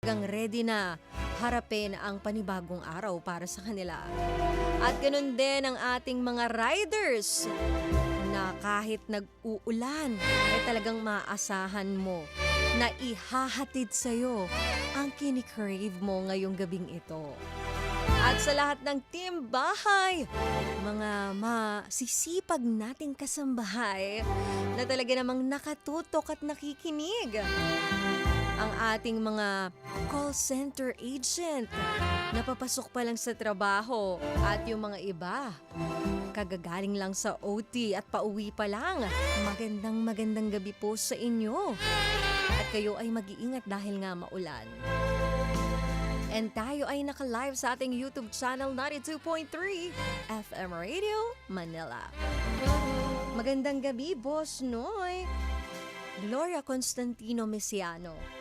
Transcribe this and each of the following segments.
Talagang ready na harapin ang panibagong araw para sa kanila. At ganun din ang ating mga riders na kahit nag-uulan ay talagang maasahan mo na ihahatid sa'yo ang kinikrave mo ngayong gabing ito. At sa lahat ng team bahay, mga masisipag nating kasambahay na talaga namang nakatutok at nakikinig. Ang ating mga call center agent na papasok pa lang sa trabaho at yung mga iba kagagaling lang sa OT at pauwi pa lang. Magandang gabi po sa inyo. At kayo ay mag-iingat dahil nga maulan. And tayo ay naka-live sa ating YouTube channel 92.3 FM Radio Manila. Magandang gabi, Boss Noy. Gloria Constantino Mesiano.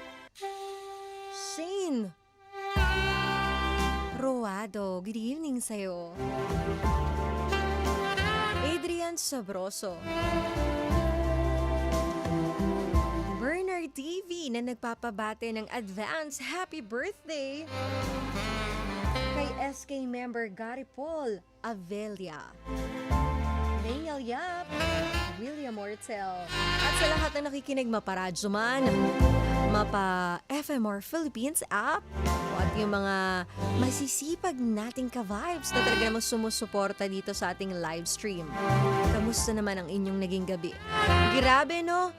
Shane Roado, good evening sa'yo. Adrian Sabroso. Bernard TV na nagpapabate ng advance happy birthday kay SK member Gary Paul Avelia. Daniel Yap, William Mortel. At sa lahat na nakikinig maparadyo man, mapa FMR Philippines app, at yung mga masisipag nating ka-vibes na talaga namang sumusuporta dito sa ating live stream. Kamusta naman ang inyong naging gabi? Grabe no?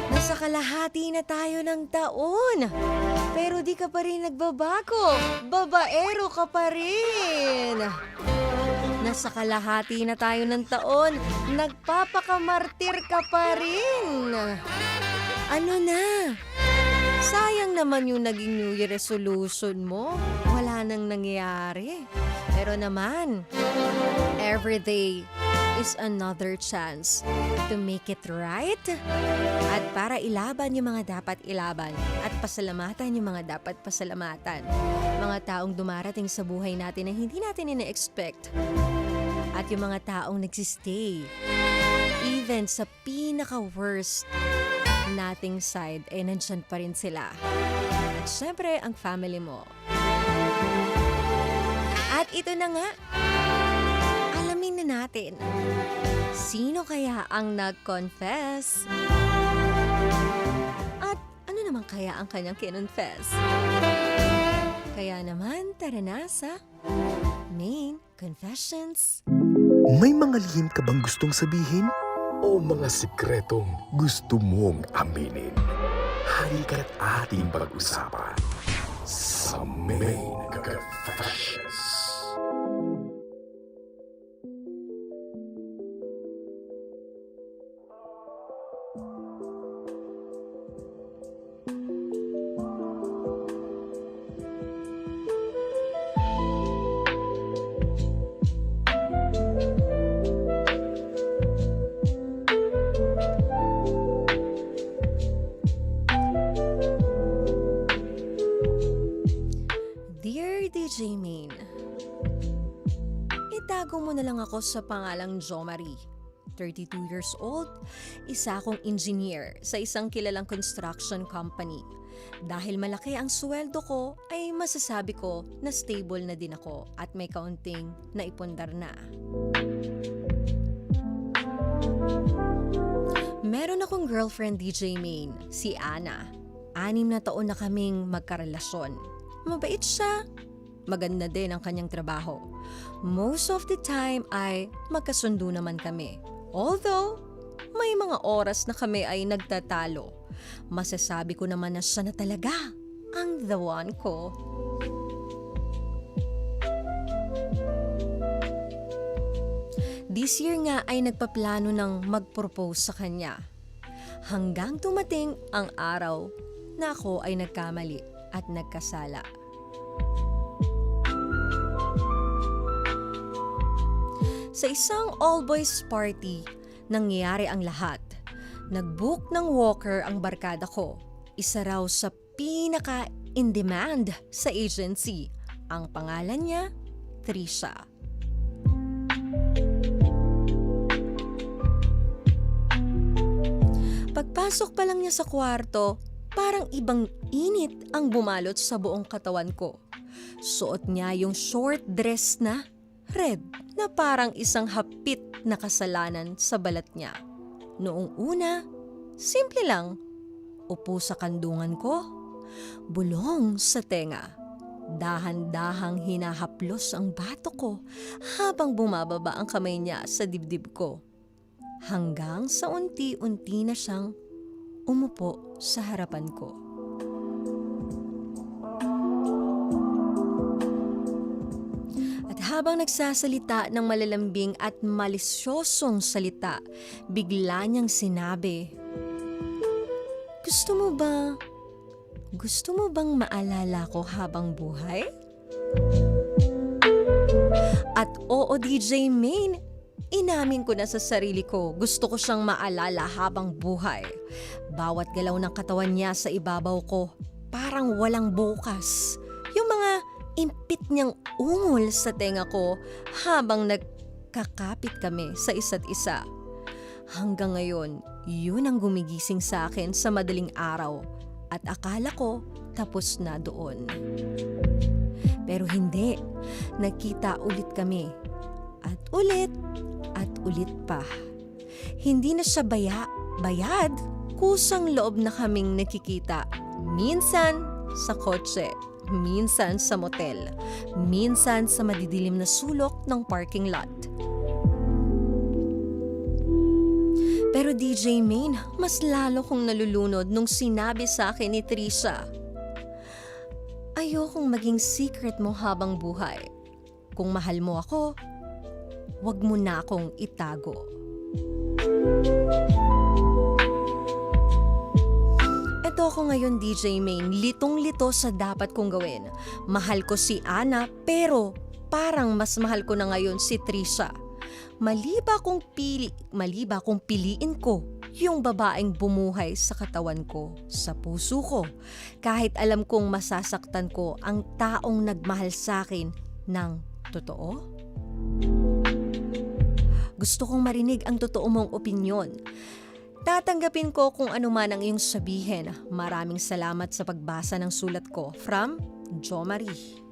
Nasa kalahati na tayo ng taon. Pero di ka pa rin nagbabago. Babaero ka pa rin. Nasa kalahati na tayo ng taon, nagpapakamartir ka pa rin. Ano na? Sayang naman yung naging New Year resolution mo. Wala nang nangyayari. Pero naman, every day is another chance to make it right. At para ilaban yung mga dapat ilaban at pasalamatan yung mga dapat pasalamatan. Mga taong dumarating sa buhay natin na hindi natin ina-expect. At yung mga taong nagsistay. Even sa pinaka-worst nating side, nandyan pa rin sila. At syempre, ang family mo. At ito na nga, alamin na natin, sino kaya ang nag-confess? At ano naman kaya ang kanyang kinonfess? Kaya naman, tara na sa Main Confessions. May mga lihim ka bang gustong sabihin? O mga sikretong gusto mong aminin? Halika't ating pag-usapan sa Main Confessions. Dear DJ Main, itago mo na lang ako sa pangalang Jo Marie. 32 years old, isa akong engineer sa isang kilalang construction company. Dahil malaki ang sweldo ko, ay masasabi ko na stable na din ako at may kaunting naipundar na. Meron akong girlfriend DJ Main, si Ana. 6 na taon na kaming magkarelasyon. Mabait siya. Maganda din ang kanyang trabaho. Most of the time ay magkasundo naman kami. Although, may mga oras na kami ay nagtatalo. Masasabi ko naman na siya na talaga ang the one ko. This year nga ay nagpaplano ng mag-propose sa kanya. Hanggang dumating ang araw na ako ay nagkamali at nagkasala. Sa isang all-boys party, nangyari ang lahat. Nag-book ng walker ang barkada ko. Isa raw sa pinaka-in-demand sa agency. Ang pangalan niya, Trisha. Pagpasok pa lang niya sa kwarto, parang ibang init ang bumalot sa buong katawan ko. Suot niya yung short dress na red na parang isang hapit na kasalanan sa balat niya. Noong una, simple lang. Upo sa kandungan ko, bulong sa tenga. Dahan-dahang hinahaplos ang bato ko habang bumababa ang kamay niya sa dibdib ko. Hanggang sa unti-unti na siyang umupo sa harapan ko. At habang nagsasalita ng malalambing at malisyosong salita, bigla niyang sinabi, Gusto mo bang maalala ko habang buhay? At oo, DJ Main, inamin ko na sa sarili ko, gusto ko siyang maalala habang buhay. Bawat galaw ng katawan niya sa ibabaw ko, parang walang bukas. Yung mga impit niyang ungol sa tenga ko habang nagkakapit kami sa isa't isa. Hanggang ngayon, yun ang gumigising sa akin sa madaling araw at akala ko tapos na doon. Pero hindi, nagkita ulit kami at ulit pa. Hindi na siya bayad, kusang loob na kaming nakikita. Minsan sa kotse, minsan sa motel, minsan sa madidilim na sulok ng parking lot. Pero DJ Main, mas lalo kong nalulunod nung sinabi sa akin ni Trisha, ayokong maging secret mo habang buhay. Kung mahal mo ako, wag mo na akong itago. Eto ako ngayon, DJ Main, litong-lito sa dapat kong gawin. Mahal ko si Ana, pero parang mas mahal ko na ngayon si Trisha. Maliba kung piliin ko yung babaeng bumuhay sa katawan ko, sa puso ko, kahit alam kong masasaktan ko ang taong nagmahal sa akin ng totoo. Gusto kong marinig ang totoo mong opinyon. Tatanggapin ko kung ano man ang iyong sabihin. Maraming salamat sa pagbasa ng sulat ko. From Jo Marie.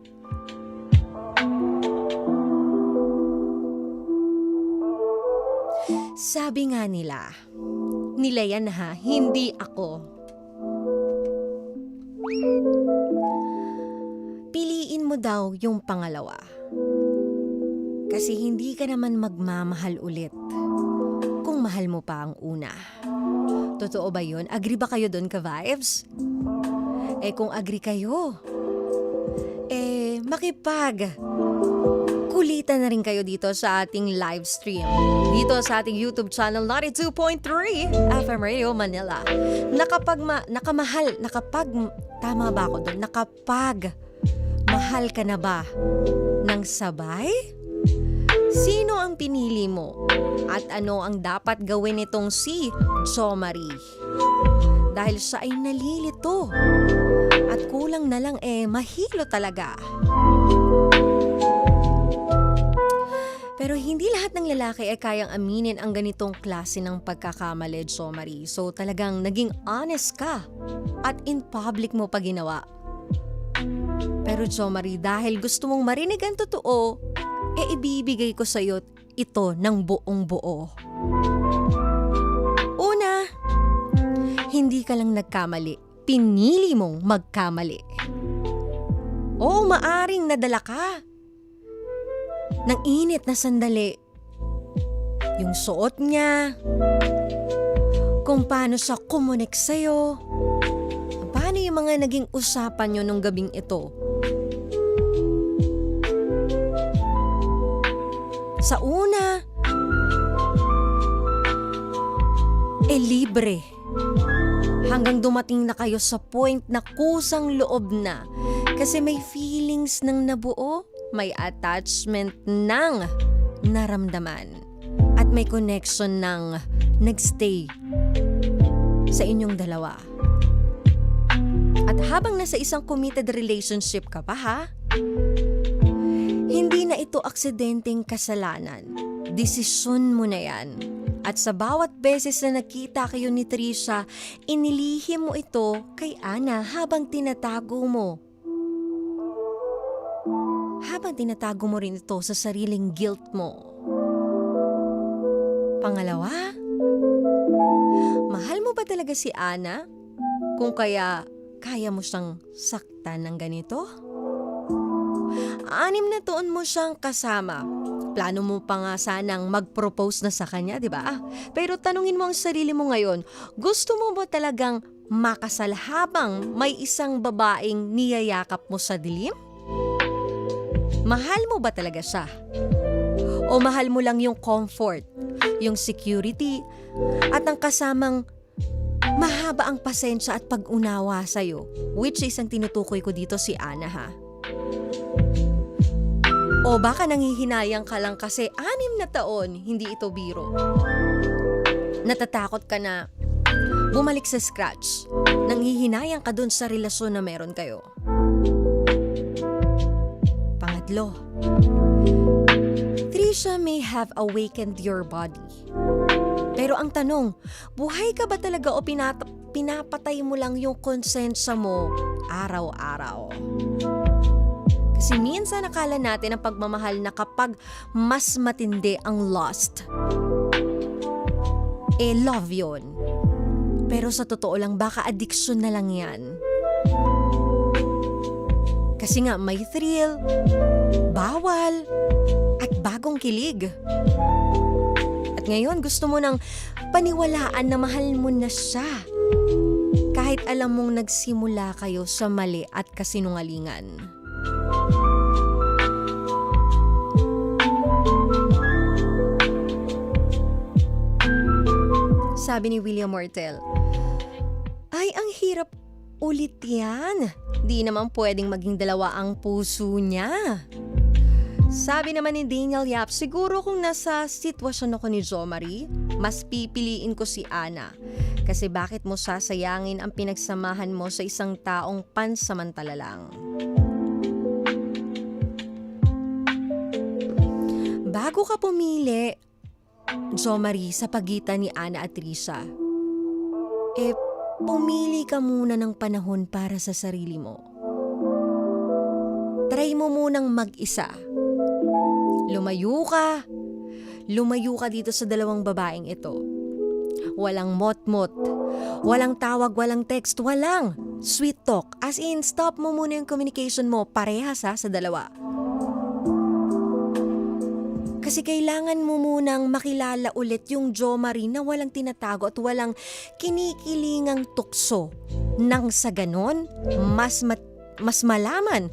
Sabi nga nila yan ha, hindi ako. Piliin mo daw yung pangalawa. Kasi hindi ka naman magmamahal ulit kung mahal mo pa ang una. Totoo ba yun? Agree ba kayo doon, ka-vibes? Kung agree kayo, kulitan na rin kayo dito sa ating live stream. Dito sa ating YouTube channel 92.3 FM Radio Manila. Tama ba ako doon? Mahal ka na ba ng sabay? Sino ang pinili mo? At ano ang dapat gawin nitong si Jo Marie? Dahil siya ay nalilito. At kulang na lang mahilo talaga. Pero hindi lahat ng lalaki ay kayang aminin ang ganitong klase ng pagkakamali, Jo Marie. So talagang naging honest ka at in public mo pa ginawa. Pero Jo Marie, dahil gusto mong marinig ang totoo, ibibigay ko sa iyo ito ng buong buo. Una, hindi ka lang nagkamali. Pinili mong magkamali. Oo, maaring nadala ka ng init na sandali. Yung suot niya, kung paano siya kumunik sa'yo, paano yung mga naging usapan nyo nung gabing ito. Sa una, libre. Hanggang dumating na kayo sa point na kusang loob na. Kasi may feelings ng nabuo, may attachment ng naramdaman, at may connection ng nagstay sa inyong dalawa. At habang nasa isang committed relationship ka pa ha, hindi na ito aksidenteng kasalanan. Desisyon mo na yan. At sa bawat beses na nakita kayo ni Trisha, inilihim mo ito kay Ana habang tinatago mo. Habang tinatago mo rin ito sa sariling guilt mo. Pangalawa, mahal mo ba talaga si Ana? Kung kaya mo siyang saktan ng ganito? 6 na taon mo siyang kasama. Plano mo pa nga sanang mag-propose na sa kanya, di ba? Pero tanungin mo ang sarili mo ngayon, gusto mo ba talagang makasal habang may isang babaeng niyayakap mo sa dilim? Mahal mo ba talaga siya? O mahal mo lang yung comfort, yung security, at ang kasamang mahaba ang pasensya at pag-unawa sa'yo, which is ang tinutukoy ko dito si Ana, ha? O baka nanghihinayang ka lang kasi 6 na taon, hindi ito biro. Natatakot ka na bumalik sa scratch. Nanghihinayang ka dun sa relasyon na meron kayo. Pangatlo, Trisha may have awakened your body. Pero ang tanong, buhay ka ba talaga o pinapatay mo lang yung konsensya mo araw-araw? Kasi minsan nakala natin ang pagmamahal na kapag mas matindi ang lust, love yon. Pero sa totoo lang, baka addiction na lang yan. Kasi nga may thrill, bawal, at bagong kilig. At ngayon gusto mo nang paniwalaan na mahal mo na siya. Kahit alam mong nagsimula kayo sa mali at kasinungalingan. Sabi ni William Mortel, ay ang hirap ulit yan. Di naman pwedeng maging dalawa ang puso niya. Sabi naman ni Daniel Yap, siguro kung nasa sitwasyon ako ni Jo Marie, mas pipiliin ko si Ana. Kasi bakit mo sasayangin ang pinagsamahan mo sa isang taong pansamantala lang? Bago ka pumili, Jo Marie, sa pagitan ni Ana at Trisha, pumili ka muna ng panahon para sa sarili mo. Try mo munang mag-isa. Lumayo ka dito sa dalawang babaeng ito. Walang mot-mot, walang tawag, walang text, walang sweet talk. As in, stop mo muna yung communication mo parehas sa dalawa. Kasi kailangan mo munang makilala ulit yung Jo Marie na walang tinatago at walang kinikilingang tukso. Nang sa ganon, mas malaman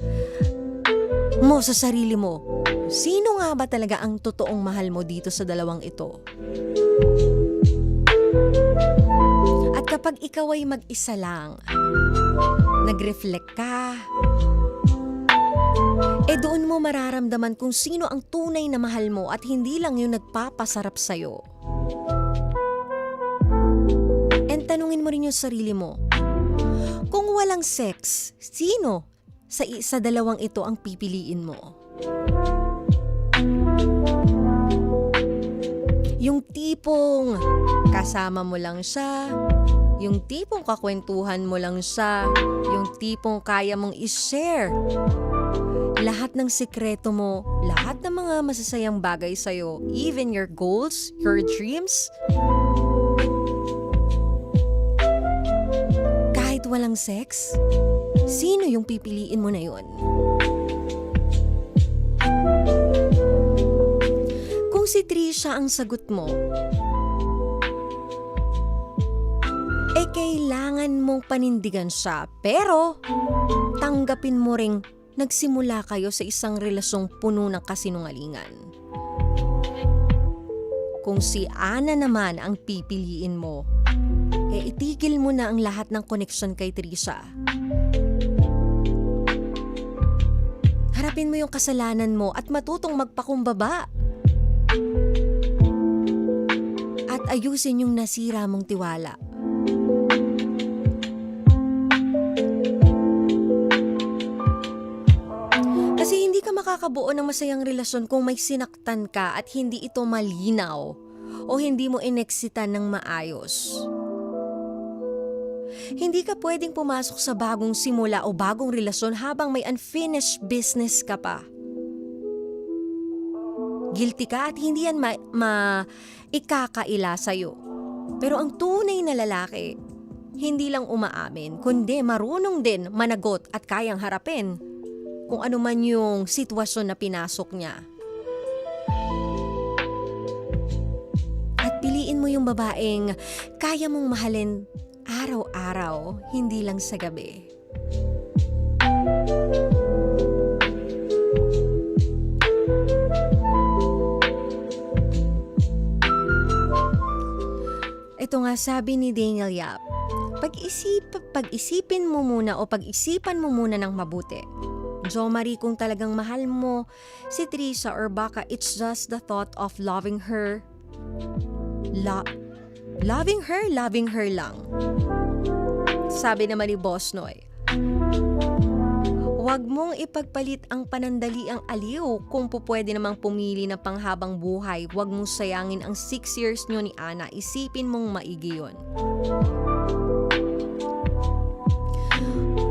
mo sa sarili mo, sino nga ba talaga ang totoong mahal mo dito sa dalawang ito? At kapag ikaw ay mag-isa lang, nag-reflect ka, doon mo mararamdaman kung sino ang tunay na mahal mo at hindi lang yung nagpapasarap sa'yo. And tanungin mo rin yung sarili mo, kung walang sex, sino sa dalawang ito ang pipiliin mo? Yung tipong kasama mo lang siya, yung tipong kakwentuhan mo lang siya, yung tipong kaya mong i-share lahat ng sikreto mo, lahat ng mga masasayang bagay sa'yo, even your goals, your dreams. Kahit walang sex, sino yung pipiliin mo na yun? Kung si Trisha ang sagot mo, kailangan mong panindigan siya, pero tanggapin mo ring nagsimula kayo sa isang relasyong puno ng kasinungalingan. Kung si Ana naman ang pipiliin mo, itigil mo na ang lahat ng koneksyon kay Trisha. Harapin mo yung kasalanan mo at matutong magpakumbaba. At ayusin yung nasira mong tiwala. Kasi hindi ka makakabuo ng masayang relasyon kung may sinaktan ka at hindi ito malinaw o o hindi mo ineksitan ng maayos. Hindi ka pwedeng pumasok sa bagong simula o bagong relasyon habang may unfinished business ka pa. Guilty ka at hindi yan ikakaila sa'yo. Pero ang tunay na lalaki, hindi lang umaamin, kundi marunong din managot at kayang harapin kung ano man yung sitwasyon na pinasok niya. At piliin mo yung babaeng kaya mong mahalin araw-araw, hindi lang sa gabi. Ito nga sabi ni Daniel Yap, pag-isipan mo muna ng mabuti. Jo Marie, kung talagang mahal mo si Trisha or baka it's just the thought of loving her. Loving her lang. Sabi naman ni Boss Noy, huwag mong ipagpalit ang panandaliang aliw kung pupwede namang pumili ng panghabang buhay. Huwag mong sayangin ang 6 years nyo ni Ana. Isipin mong maigi yun.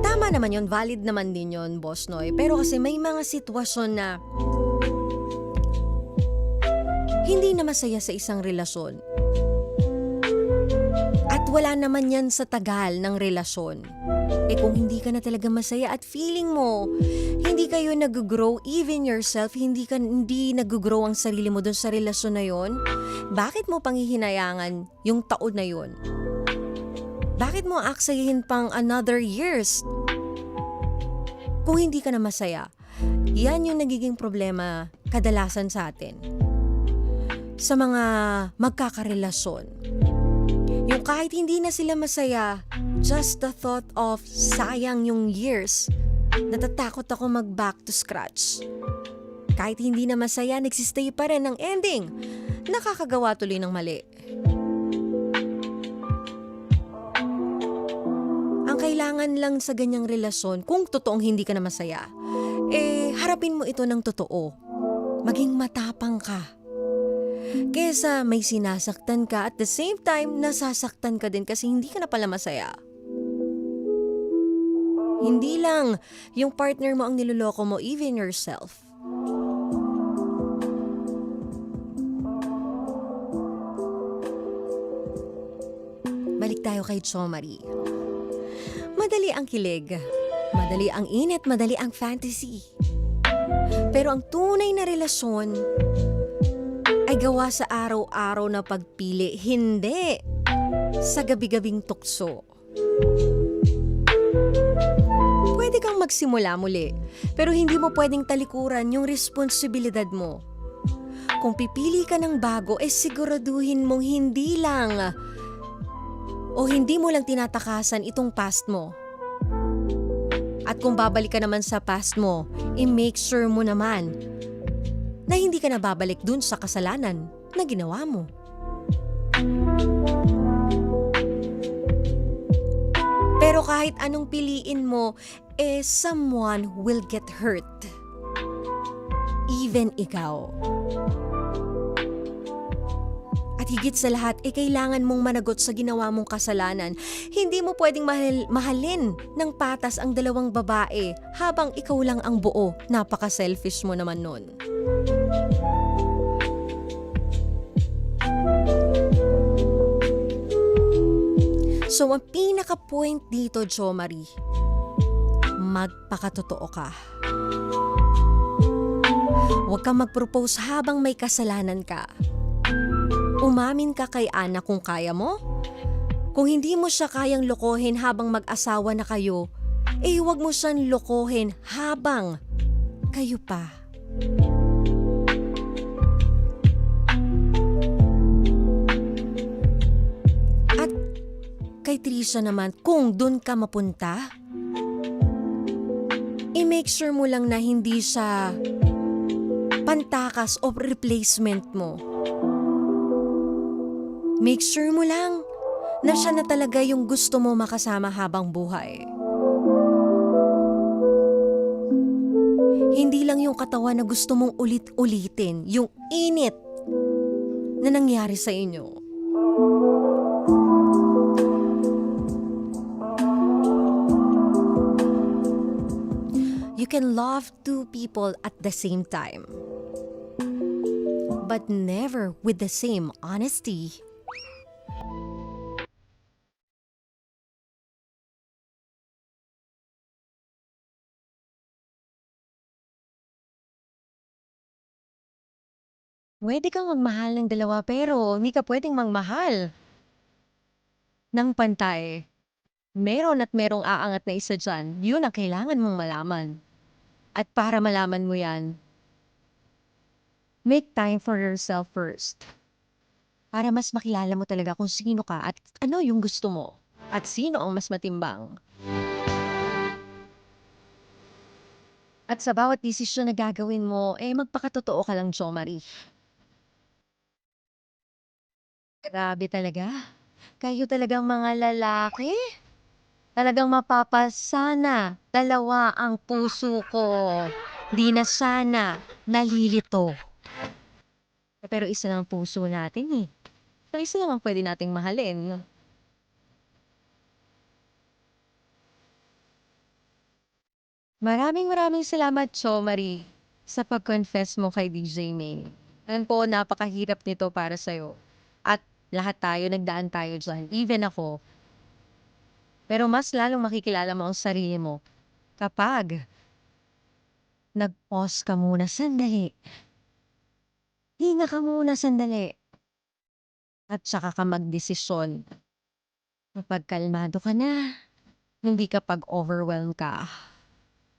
Tama naman yun. Valid naman din yun, Boss Noy. Pero kasi may mga sitwasyon na hindi na masaya sa isang relasyon. At wala naman yan sa tagal ng relasyon. Kung hindi ka na talaga masaya at feeling mo, hindi kayo nag-grow, even yourself, hindi nag-grow ang sarili mo dun sa relasyon na yon, bakit mo panghihinayangan yung taon na yon? Bakit mo aksayahin pang another years? Kung hindi ka na masaya, yan yung nagiging problema kadalasan sa atin. Sa mga magkakarelasyon. Yung kahit hindi na sila masaya, just the thought of sayang yung years, natatakot ako mag-back to scratch. Kahit hindi na masaya, nagsistay pa rin ang ending. Nakakagawa tuloy ng mali. Ang kailangan lang sa ganyang relasyon, kung totoong hindi ka na masaya, harapin mo ito ng totoo. Maging matapang ka. Kesa may sinasaktan ka at the same time nasasaktan ka din kasi hindi ka na pala masaya. Hindi lang yung partner mo ang niloloko mo, even yourself. Balik tayo kay Jo Marie. Madali ang kilig, madali ang init, madali ang fantasy. Pero ang tunay na relasyon ay gawa sa araw-araw na pagpili, hindi sa gabi-gabing tukso. Pwede kang magsimula muli, pero hindi mo pwedeng talikuran yung responsibilidad mo. Kung pipili ka ng bago, siguraduhin mong hindi mo lang tinatakasan itong past mo. At kung babalik ka naman sa past mo, i-make sure mo naman na hindi ka na babalik dun sa kasalanan na ginawa mo. Pero kahit anong piliin mo, someone will get hurt. Even ikaw. At higit sa lahat, kailangan mong managot sa ginawa mong kasalanan. Hindi mo pwedeng mahalin ng patas ang dalawang babae habang ikaw lang ang buo. Napaka-selfish mo naman nun. So, ang pinaka-point dito, Jo Marie, magpakatotoo ka. Huwag kang mag-propose habang may kasalanan ka. Umamin ka kay Ana kung kaya mo. Kung hindi mo siya kayang lokohin habang mag-asawa na kayo, huwag mo siyang lokohin habang kayo pa. At kay Trisha naman, kung dun ka mapunta, i-make sure mo lang na hindi siya pantakas o replacement mo. Make sure mo lang na siya na talaga yung gusto mo makasama habang buhay. Hindi lang yung katawan na gusto mong ulit-ulitin, yung init na nangyari sa inyo. You can love two people at the same time, but never with the same honesty. Pwede kang magmahal ng dalawa pero hindi ka pwedeng magmahal ng pantay. Meron at merong aangat na isa dyan. Yun ang kailangan mong malaman. At para malaman mo yan, make time for yourself first. Para mas makilala mo talaga kung sino ka at ano yung gusto mo. At sino ang mas matimbang. At sa bawat desisyon na gagawin mo, magpakatotoo ka lang, Jo Marie. Grabe talaga. Kayo talagang mga lalaki. Talagang mapapasana. Dalawa ang puso ko. Di na sana nalilito. Pero isa lang puso natin eh. So isa lang ang pwede nating mahalin. Maraming salamat, Jo Marie, sa pag-confess mo kay DJ May. Alam po, napakahirap nito para sa'yo. At lahat tayo, nagdaan tayo dyan. Even ako. Pero mas lalong makikilala mo ang sarili mo kapag nag-pause ka muna sandali. Hinga ka muna sandali. At saka ka magdesisyon. Kapag kalmado ka na, hindi kapag overwhelm ka.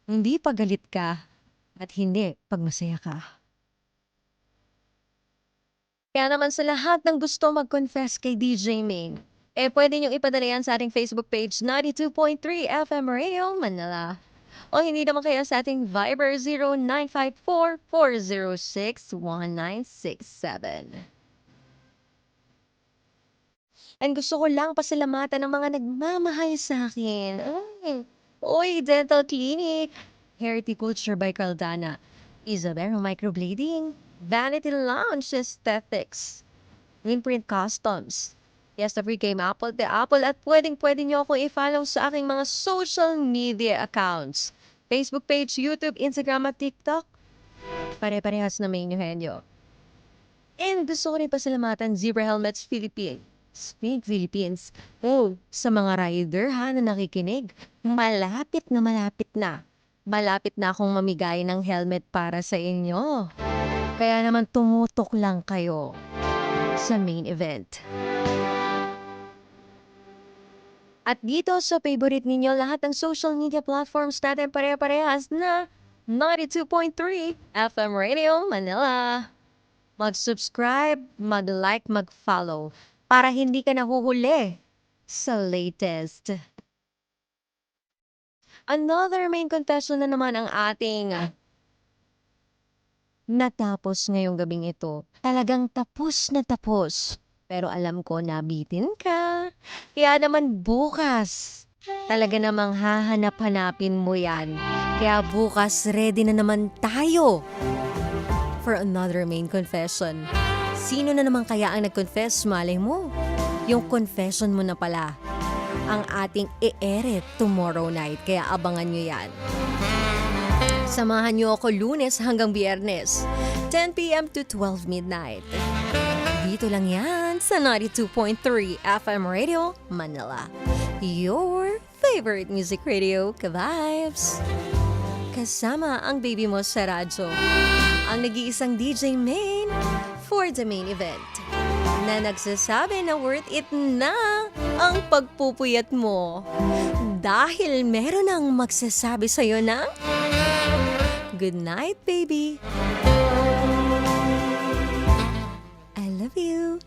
Hindi pag galit ka. At hindi pag masaya ka. Kaya naman sa lahat ng gusto mag-confess kay DJ Ming, pwede niyong ipadala yan sa ating Facebook page, 92.3 FM Radio Manila. O hindi naman kaya sa ating Viber 0954-406-1967. And gusto ko lang pasalamatan ng mga nagmamahal sa akin. Oy, Dental Clinic, Horticulture by Caldana, Isabel Microblading, Vanity Lounge Aesthetics, Greenprint Customs, Yes, the Free Game Apple, The Apple, at pwedeng-pwede nyo ako i-follow sa aking mga social media accounts. Facebook page, YouTube, Instagram at TikTok. Pare-parehas na may inyohenyo. And gusto ko rin pasalamatan Zebra Helmets Philippines. Speak Philippines. Sa mga rider ha na nakikinig, malapit na malapit na. Malapit na akong mamigay ng helmet para sa inyo. Kaya naman tumutok lang kayo sa main event. At dito sa favorite ninyo, lahat ng social media platforms natin pare-parehas na 92.3 FM Radio Manila. Mag-subscribe, mag-like, mag-follow para hindi ka nahuhuli sa latest. Another main confession na naman ang ating natapos ngayong gabing ito. Talagang tapos na tapos. Pero alam ko nabitin ka. Kaya naman bukas, talaga namang hahanap-hanapin mo yan. Kaya bukas ready na naman tayo for another main confession. Sino na naman kaya ang nag-confess? Malay mo, yung confession mo na pala ang ating i-ere tomorrow night. Kaya abangan nyo yan. Samahan niyo ako Lunes hanggang Biyernes, 10 p.m. to 12 midnight. Dito lang yan sa 92.3 FM Radio Manila. Your favorite music radio, ka-vibes. Kasama ang baby mo sa radyo. Ang nag-iisang DJ main for the main event. Na nagsasabi na worth it na ang pagpupuyat mo. Dahil meron ang magsasabi sa'yo na good night, baby. I love you.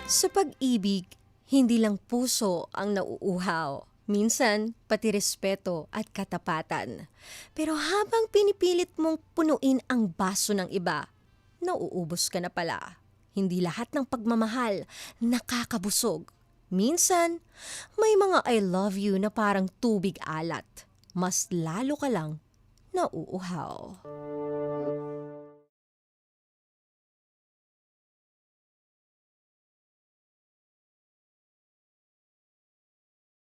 Sa pag-ibig, hindi lang puso ang nauuhaw. Minsan, pati respeto at katapatan. Pero habang pinipilit mong punuin ang baso ng iba, nauubos ka na pala. Hindi lahat ng pagmamahal nakakabusog. Minsan, may mga I love you na parang tubig alat. Mas lalo ka lang nauuhaw.